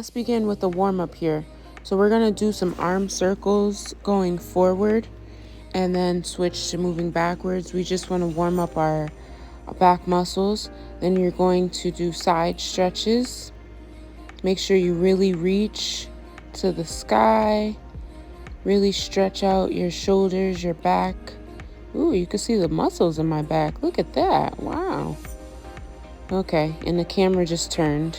let's begin with the warm-up here. So we're going to do some arm circles going forward and then switch to moving backwards. We just want to warm up our back muscles. Then you're going to do side stretches. Make sure you really reach to the sky. Really stretch out your shoulders, your back. Ooh, you can see the muscles in my back. Look at that. Wow. Okay, and the camera just turned.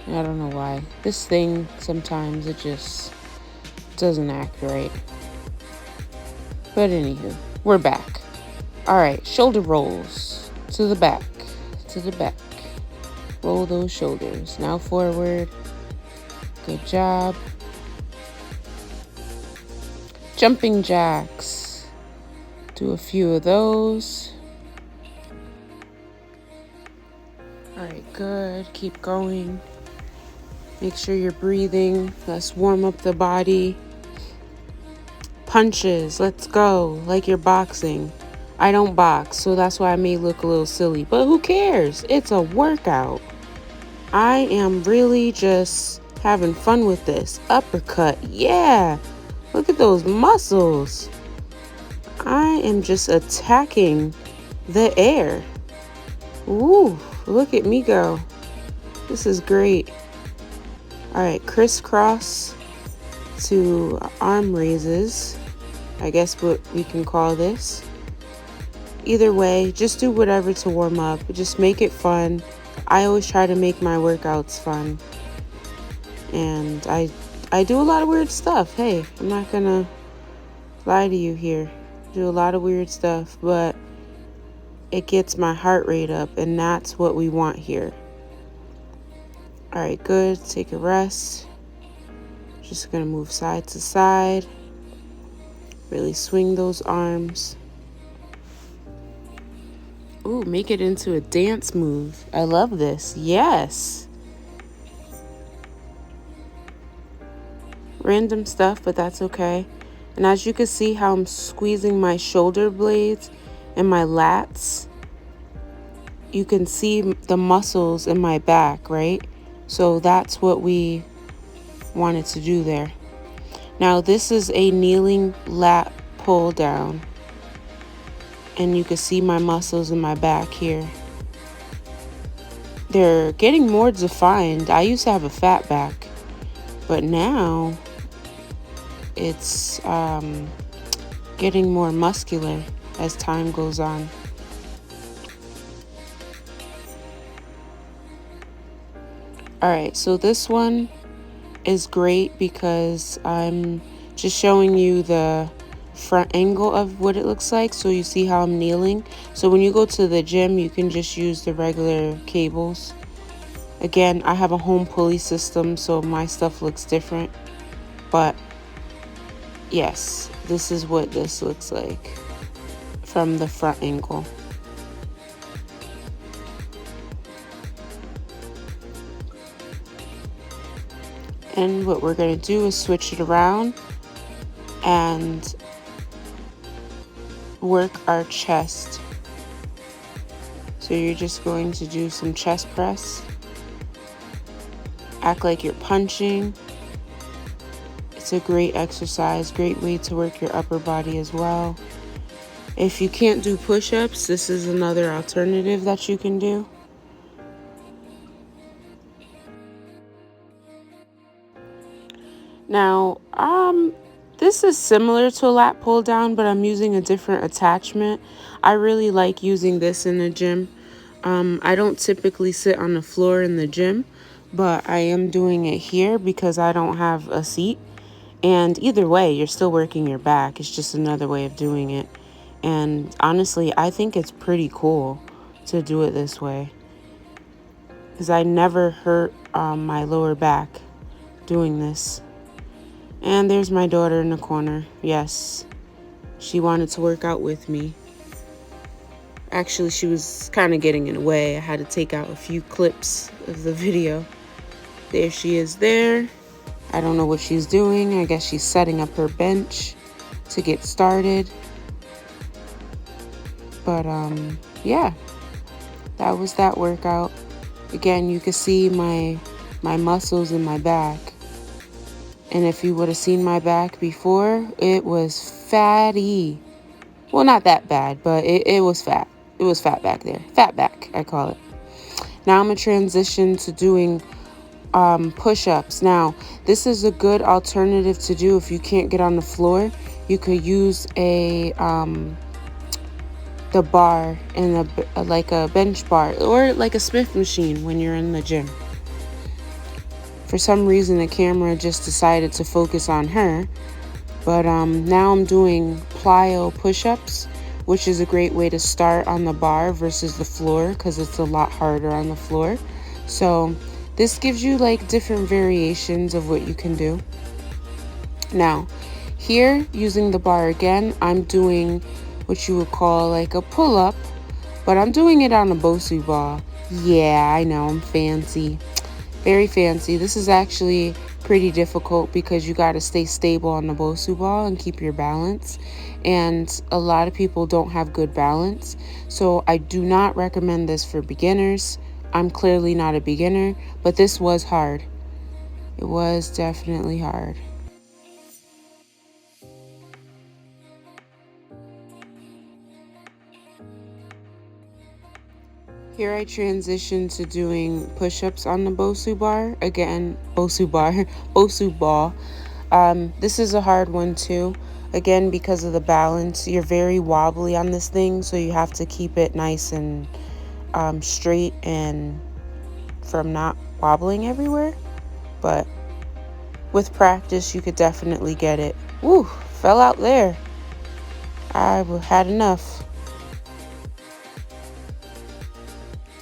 I don't know why. This thing, sometimes it just doesn't act right. But anywho, we're back. All right, shoulder rolls to the back, to the back. Roll those shoulders. Now forward. Good job. Jumping jacks. Do a few of those. All right, good. Keep going. Make sure you're breathing. Let's warm up the body. Punches. Let's go. Like you're boxing. I don't box, so that's why I may look a little silly. But who cares? It's a workout. I am really just having fun with this. Uppercut. Yeah. Look at those muscles. I am just attacking the air. Ooh, look at me go. This is great. All right, crisscross to arm raises. I guess what we can call this. Either way, just do whatever to warm up. Just make it fun. I always try to make my workouts fun. And I do a lot of weird stuff. Hey, I'm not gonna lie to you here. Do a lot of weird stuff, but it gets my heart rate up, and that's what we want here. All right, good. Take a rest. Just gonna move side to side. Really swing those arms. Ooh, make it into a dance move. I love this. Yes. Random stuff, but that's okay. And as you can see how I'm squeezing my shoulder blades and my lats, you can see the muscles in my back, right? So that's what we wanted to do there. Now this is a kneeling lat pull down. And you can see my muscles in my back here. They're getting more defined. I used to have a fat back, but now it's getting more muscular as time goes on. All right, so this one is great because I'm just showing you the front angle of what it looks like, so you see how I'm kneeling. So when you go to the gym, you can just use the regular cables. Again, I have a home pulley system, so my stuff looks different, but yes, this is what this looks like from the front angle. And what we're going to do is switch it around and work our chest. So you're just going to do some chest press. Act like you're punching. It's a great exercise, great way to work your upper body as well. If you can't do push-ups, this is another alternative that you can do. Now, this is similar to a lat pull down, but I'm using a different attachment. I really like using this in the gym. I don't typically sit on the floor in the gym, but I am doing it here because I don't have a seat. And either way, you're still working your back. It's just another way of doing it. And honestly, I think it's pretty cool to do it this way, because I never hurt my lower back doing this. And there's my daughter in the corner. Yes, she wanted to work out with me. Actually, she was kind of getting in the way. I had to take out a few clips of the video. There she is there. I don't know what she's doing. I guess she's setting up her bench to get started. But yeah, that was that workout. Again, you can see my my muscles in my back. And if you would have seen my back before, it was fatty. Well, not that bad, but it was fat. It was fat back there. Fat back, I call it. Now I'm going to transition to doing push-ups. Now, this is a good alternative to do if you can't get on the floor. You could use the bar and like a bench bar or like a Smith machine when you're in the gym. For some reason, the camera just decided to focus on her. But now I'm doing plyo push-ups, which is a great way to start on the bar versus the floor because it's a lot harder on the floor. So this gives you like different variations of what you can do. Now, here using the bar again, I'm doing what you would call like a pull-up, but I'm doing it on a Bosu ball. Yeah, I know, I'm fancy. Very fancy. This is actually pretty difficult because you got to stay stable on the Bosu ball and keep your balance. And a lot of people don't have good balance. So I do not recommend this for beginners. I'm clearly not a beginner, but this was hard. It was definitely hard. Here I transition to doing push-ups on the Bosu bar. Again, Bosu ball. This is a hard one too. Again, because of the balance, you're very wobbly on this thing, so you have to keep it nice and straight and from not wobbling everywhere. But with practice, you could definitely get it. Woo, fell out there. I had enough.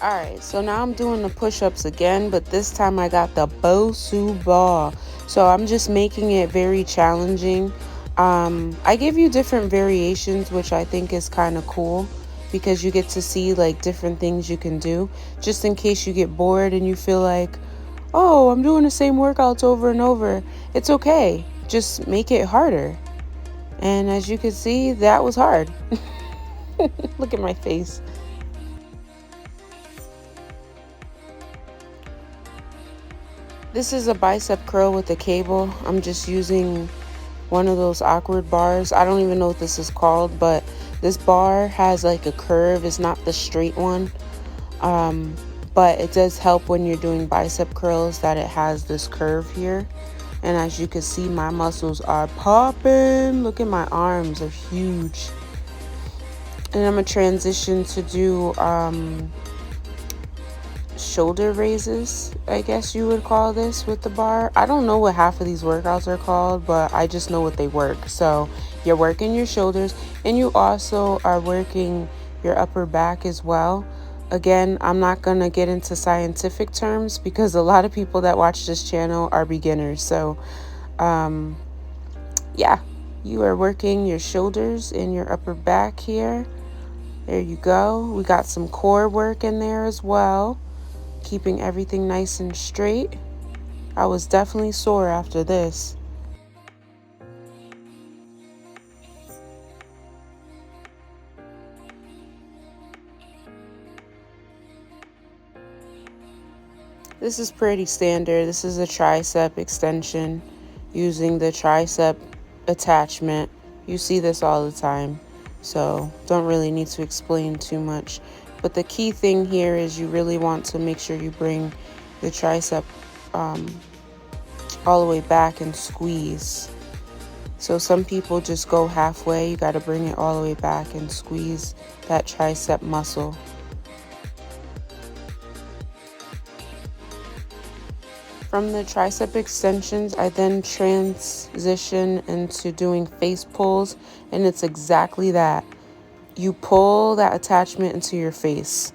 Alright, so now I'm doing the push-ups again, but this time I got the Bosu ball. So I'm just making it very challenging. I give you different variations, which I think is kind of cool because you get to see like different things you can do. Just in case you get bored and you feel like, oh, I'm doing the same workouts over and over. It's okay. Just make it harder. And as you can see, that was hard. Look at my face. This is a bicep curl with a cable. I'm just using one of those awkward bars. I don't even know what this is called, but this bar has like a curve. It's not the straight one. But it does help when you're doing bicep curls that it has this curve here. And as you can see, my muscles are popping. Look at my arms, are huge. And I'm gonna transition to do shoulder raises, I guess you would call this with the bar. I don't know what half of these workouts are called, but I just know what they work. So you're working your shoulders and you also are working your upper back as well. Again, I'm not gonna get into scientific terms because a lot of people that watch this channel are beginners. So yeah, you are working your shoulders and your upper back here. There you go. We got some core work in there as well, keeping everything nice and straight. I was definitely sore after this. This is pretty standard. This is a tricep extension using the tricep attachment. You see this all the time, so don't really need to explain too much. But the key thing here is you really want to make sure you bring the tricep all the way back and squeeze. So some people just go halfway. You got to bring it all the way back and squeeze that tricep muscle. From the tricep extensions, I then transition into doing face pulls, and it's exactly that. You pull that attachment into your face.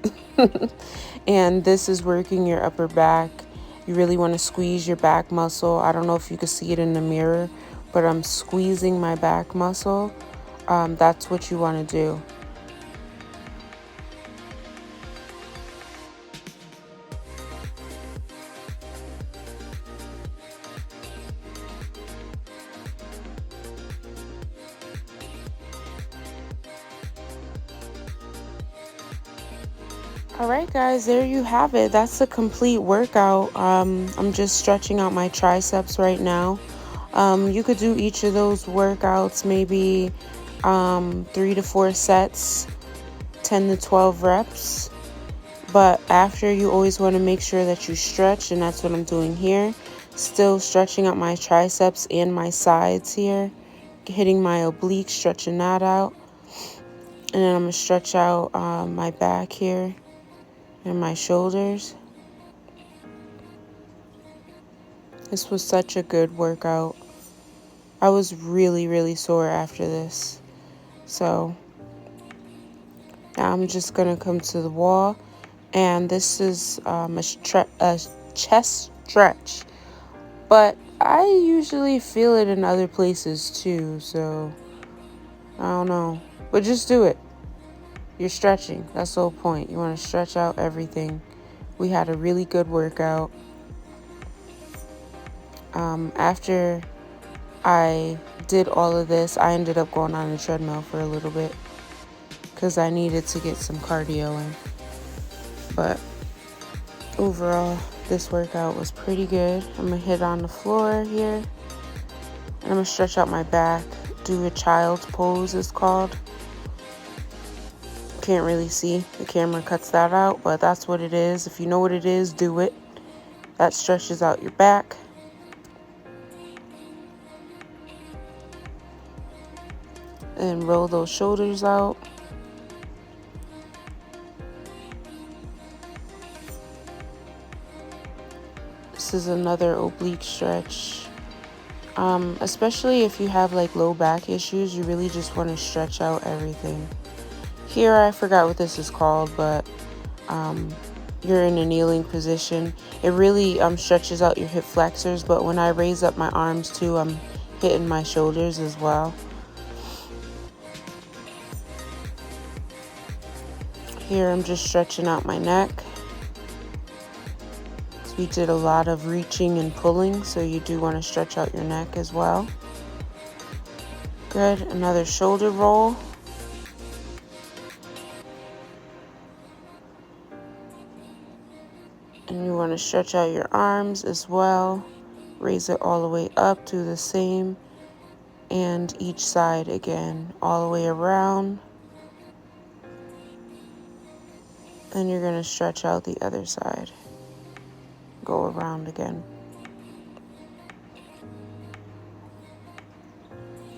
And this is working your upper back. You really want to squeeze your back muscle. I don't know if you can see it in the mirror, but I'm squeezing my back muscle. That's what you want to do. All right, guys, there you have it. That's a complete workout. I'm just stretching out my triceps right now. You could do each of those workouts maybe 3 to 4 sets, 10 to 12 reps. But after, you always want to make sure that you stretch, and that's what I'm doing here. Still stretching out my triceps and my sides here, hitting my oblique, stretching that out. And then I'm going to stretch out my back here and my shoulders. This was such a good workout. I was really, really sore after this. So now I'm just going to come to the wall. And this is a chest stretch. But I usually feel it in other places too. So I don't know. But just do it. You're stretching. That's the whole point. You want to stretch out everything. We had a really good workout. After I did all of this, I ended up going on the treadmill for a little bit because I needed to get some cardio in. But overall, this workout was pretty good. I'm going to hit on the floor here. And I'm going to stretch out my back. Do a child's pose, it's called. Can't really see. The camera cuts that out, but that's what it is. If you know what it is, do it. That stretches out your back. And roll those shoulders out. This is another oblique stretch. Especially if you have like low back issues, you really just want to stretch out everything. Here, I forgot what this is called, but you're in a kneeling position. It really stretches out your hip flexors, but when I raise up my arms too, I'm hitting my shoulders as well. Here, I'm just stretching out my neck. We did a lot of reaching and pulling, so you do want to stretch out your neck as well. Good. Another shoulder roll. And you want to stretch out your arms as well. Raise it all the way up, do the same. And each side again, all the way around. Then you're going to stretch out the other side. Go around again.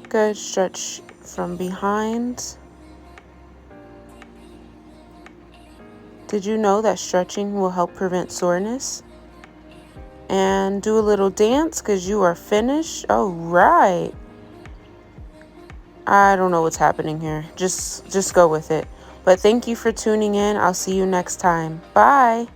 Good. Stretch from behind. Did you know that stretching will help prevent soreness? And do a little dance because you are finished. All right. I don't know what's happening here. Just go with it. But thank you for tuning in. I'll see you next time. Bye.